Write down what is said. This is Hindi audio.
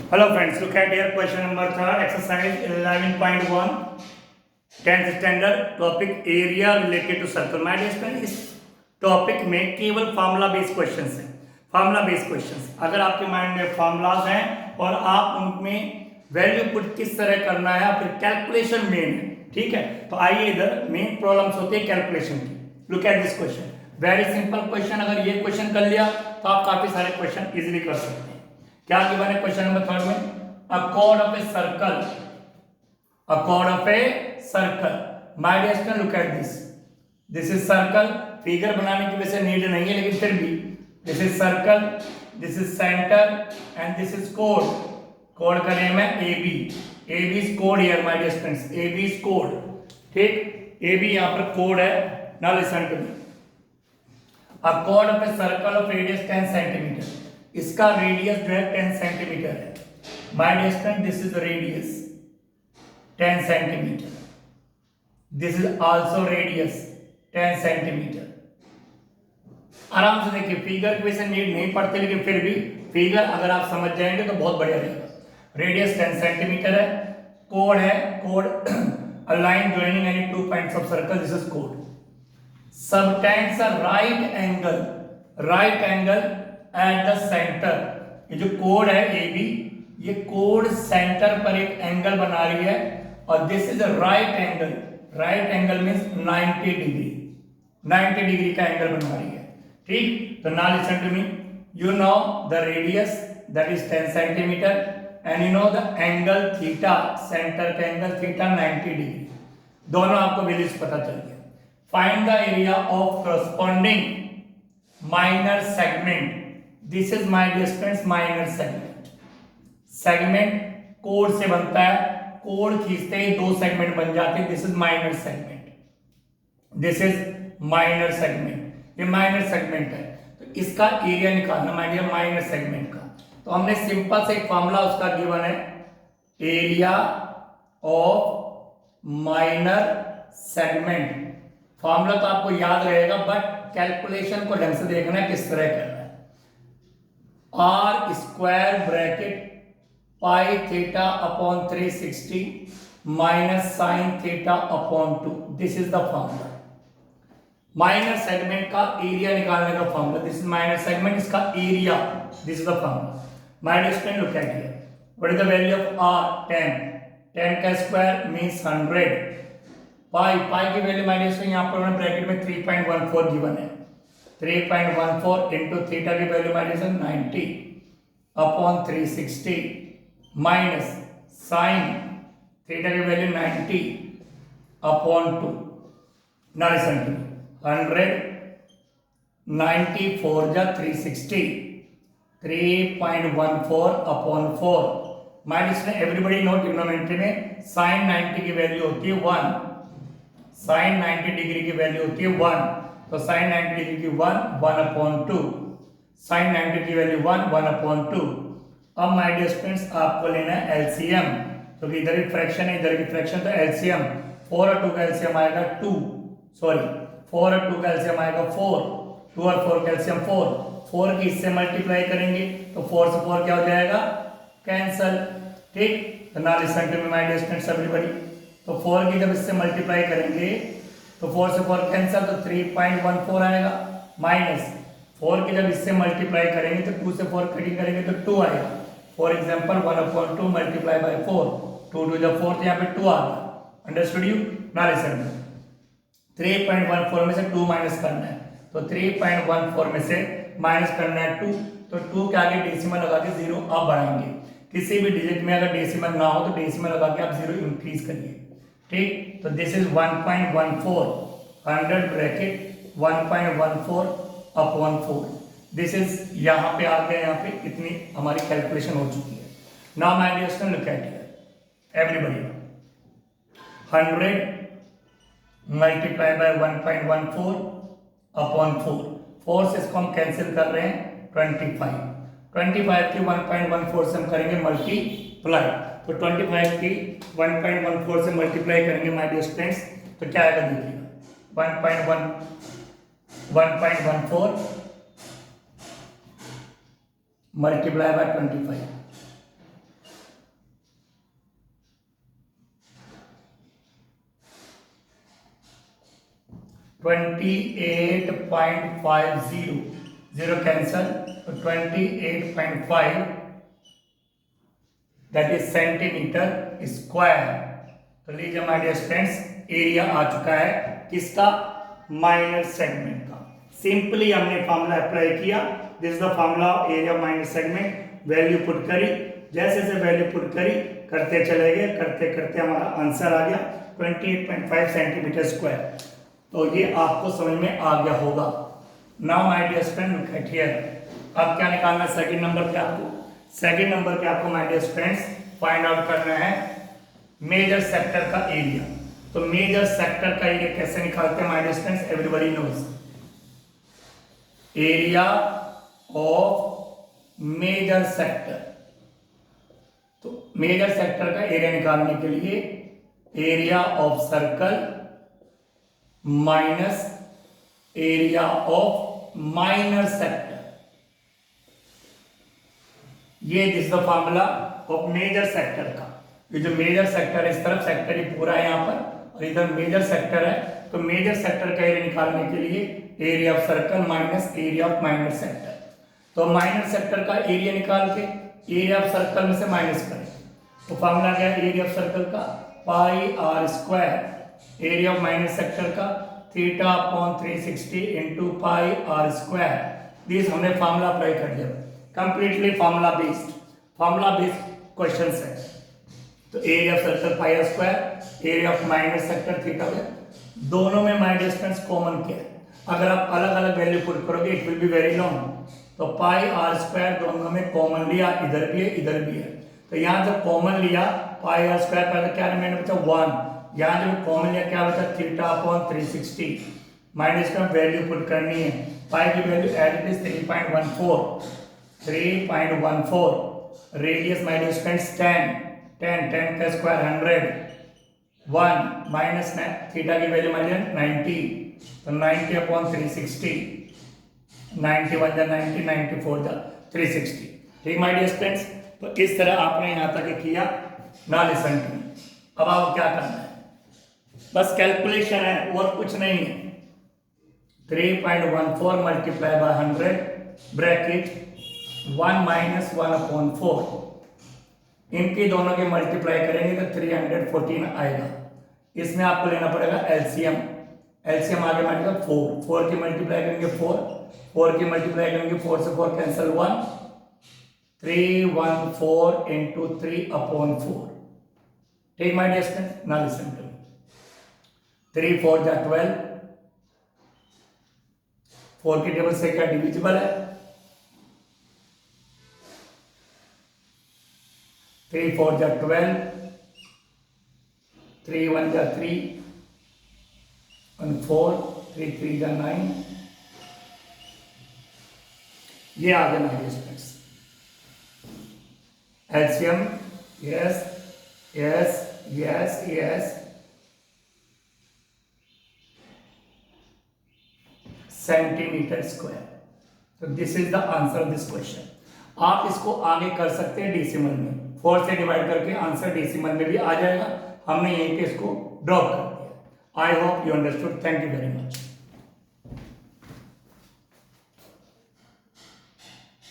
Hello friends, look at here question number 3, exercise 11.1, 10th standard, topic area related to circle. My dear friend, इस टॉपिक में केवल फार्मूला बेस्ड क्वेश्चंस हैं, फार्मूला बेस्ड क्वेश्चंस। अगर आपके माइंड में फार्मूलाज हैं और आप उनमें वैल्यू पुट किस तरह करना है, फिर कैलकुलेशन मेन है, ठीक है। तो आइए इधर मेन प्रॉब्लम्स होती है कैलकुलेशन की। Look at this question, very simple question. अगर ये क्वेश्चन कर लिया तो आप काफी सारे क्वेश्चन इजीली कर सकते हैं। क्या गिवन है क्वेश्चन नंबर 3 में? A chord of a circle, a chord of a circle. My dear student, look at this is circle. Figure बनाने की वजह से नीड नहीं है, लेकिन फिर भी this is circle, this is centre and this is code. Code का नेम है A B. A B is code here my dear students, A B is code, ठीक। ए बी यहां पर कोड है। Now listen to me, a chord of a circle of radius 10 centimetre. इसका रेडियस जो है 10 सेंटीमीटर है। My dear student, this is radius 10 centimetre, this is also radius 10 centimetre. आराम से देखिए, फिगर की वजह से नीड नहीं पड़ती, लेकिन फिर भी फिगर अगर आप समझ जाएंगे तो बहुत बढ़िया रहेगा। रेडियस 10 सेंटीमीटर है, कोड है, code a line joining any two points of circle, this is code. Subtends a right angle, right angle at the centre. ये जो कोड है ए बी, ये कोड सेंटर पर एक एंगल बना रही है, और this is a right angle. Right angle means 90 degree, 90 degree का एंगल बना रही है, ठीक। तो now listen to me, you know the radius that is 10 centimetre and you know the angle theta, centre का एंगल थीटा 90 डिग्री। दोनों आपको वैल्यूज पता चल गया। Find the area of corresponding minor segment. This is my dear students minor segment. Segment कोड से बनता है, कोड खींचते ही दो सेगमेंट बन जाते हैं। This is minor segment, this is minor segment. ये माइनर सेगमेंट है, तो इसका एरिया निकालना माय डियर माइनर सेगमेंट का। तो हमने सिंपल से एक फॉर्मूला उसका गिवन है, area of minor segment. Formula तो आपको याद रहेगा, बट कैलकुलेशन को ढंग से देखना है किस तरह करना है। R square bracket pi theta upon 360 minus sine theta upon 2, this is the formula. Minor segment का एरिया निकालने का formula, this is minor segment, इसका area, this is the formula. Minor student, look at here, what is the value of R? 10, 10 का स्क्वायर मींस 100। पाई, पाई की वैल्यू माइनर स्टूडेंट यहां पर उन्होंने ब्रैकेट में 3.14 गिवन है। 3.14 इंटू थीटा की value minus 90 upon 360 minus sine theta की value 90 upon 2। Now listen to me, 100 94 जा 360, 3.14 अपॉन 4 माइनस में एवरीबडी नो ट्रिग्नोमेट्री में साइन 90 की वैल्यू होती है 1, साइन 90 डिग्री की वैल्यू होती है 1। तो साइन 90 डिग्री की 1 अपॉन 2, साइन 90 की वैल्यू 1 अपॉन 2। अब माय डियर स्टूडेंट्स, आपको लेना है एलसीएम, क्योंकि इधर भी फ्रैक्शन है, इधर भी फ्रैक्शन, तो एलसीएम 4 और 2 का एलसीएम आएगा 2, सॉरी 4 और 2 का एलसीएम आएगा 4, 2 और 4 का एलसीएम 4, 4 की इससे मल्टीप्लाई करेंगे तो 4 से 4 क्या हो जाएगा? कैंसल, ठीक। तो now listen to me my dear students everybody, तो 4 की जब इससे मल्टीप्लाई करेंगे तो 4 से 4 कैंसल, तो 3.14 आएगा, माइनस 4 की जब इससे मल्टीप्लाई करेंगे तो 2 से 4 कटिंग करेंगे तो 2 आएगा। फॉर एग्जांपल 1/2 मल्टीप्लाई बाय 4, 2 2 जब 4, तो यहाँ पे 2 आ गया। Understood you? नाउ लिसन, 3.14 में से 2 माइनस करना है, तो 3.14 में से माइनस करना है 2, तो 2 के आगे डेसिमल लगा के 0 आप बढ़ाएंगे। किसी भी डिजिट में अगर डेसिमल ना हो तो डेसिमल लगा के आप 0 इंक्रीज करिए, ठीक। तो this is 1.14, 100 bracket 1.14 upon 4, this is यहाँ पे आ गया, यहाँ पे इतनी हमारी कैलकुलेशन हो चुकी है। Now my dear student, look at here everybody, 100 multiply by 1.14 upon 4, 4 से इसको हम कैंसिल कर रहे हैं 25, 25 की 1.14 से हम करेंगे मल्टीप्लाई, तो 25 की 1.14 से मल्टीप्लाई करेंगे माय डियर स्टूडेंट्स, तो क्या आएगा देखिएगा, 1.14 मल्टीप्लाई बाय 25, 28.50, 0 कैंसल, तो 28.5 दैट इज सेंटीमीटर स्क्वायर। तो लीजिए माय डियर स्टूडेंट्स, एरिया आ चुका है किसका, माइनर सेगमेंट का। सिंपली हमने फॉर्मूला अप्लाई किया, this is the formula area minor segment, value put करी, जैसे जैसे वैल्यू पुट करी करते चले गए, करते करते हमारा आंसर आ गया 28.5 सेंटीमीटर स्क्वायर। तो ये आपको समझ में आ गया होगा। Now my dear student look at here, अब क्या निकालना है सेकंड नंबर पे आपको, सेकंड नंबर पे आपको my dear students find out करना है मेजर सेक्टर का एरिया। तो मेजर सेक्टर का एरिया कैसे निकालते हैं my dear students, everybody knows, area of major sector. तो मेजर सेक्टर का एरिया निकालने के लिए area of circle minus area of minor sector, ये this the formula of major sector का। ये जो मेजर सेक्टर है, इस तरफ सेक्टर ही पूरा है यहाँ पर, और इधर मेजर सेक्टर है। तो मेजर सेक्टर का एरिया निकालने के लिए area of circle minus area of minor sector. तो माइनर सेक्टर का एरिया निकाल के एरिया ऑफ सर्कल में से माइनस करें, तो फॉर्मूला क्या है, एरिया ऑफ सर्कल का pi R square, area of minor sector का theta upon 360 into pi R square. This हमने फॉर्मूला अप्लाई कर दिया, कंप्लीटली फॉर्मूला बेस्ड क्वेश्चन है। तो area of circle pi R square, area of minor sector theta है, दोनों में माय डिस्टेंस कॉमन क्या है। अगर आप अलग अलग वैल्यू पुट करोगे it will be very long. तो पाई आर स्क्वायर दोनों में कॉमन लिया, इधर भी है इधर भी है। तो यहाँ जब कॉमन लिया पाई आर स्क्वायर पहले क्या रिमेंड बचा 1, यहाँ जब कॉमन लिया क्या बचा थीटा अपॉन 360, माइनस का वैल्यू पुट करनी है, पाई की value as it is 3.14, radius my distance 10 का स्क्वायर 100, 1 माइनस थीटा की वैल्यू मान लिया 90, तो 90 अपॉन 360, 91 जा 90, 94 जा 360। ठीक माय डियर स्टूडेंट्स, तो इस तरह आपने यहाँ तक किया। ना लिसन टू मी, अब आपको क्या करना है, बस कैलकुलेशन है और कुछ नहीं है। 3.14 multiply by 100 bracket 1 minus 1 upon 4, इनकी दोनों के मल्टीप्लाई करेंगे तो 314 आएगा। इसमें आपको लेना पड़ेगा एलसीएम, एलसीएम आगे मानेगा 4 की मल्टीप्लाई करेंगे 4 की मल्टीप्लाई करेंगे 4 से 4 कैंसिल 1, 314 इंटू 3 अपॉन 4। ठीक my dear student, now listen to me, 3 4 जा 12, 4 की टेबल से क्या डिविजिबल है, 3 4 जा 12, 3 1 जा 3 and 4, 3 3 जा 9। ये आ गया my students LCM, yes yes yes yes, centimetre square. तो this is the answer of this question. आप इसको आगे कर सकते हैं डेसिमल में, 4 से डिवाइड करके आंसर डेसिमल में भी आ जाएगा। हमने यहीं पे इसको ड्रॉप कर दिया। I hope you understood. Thank you very much.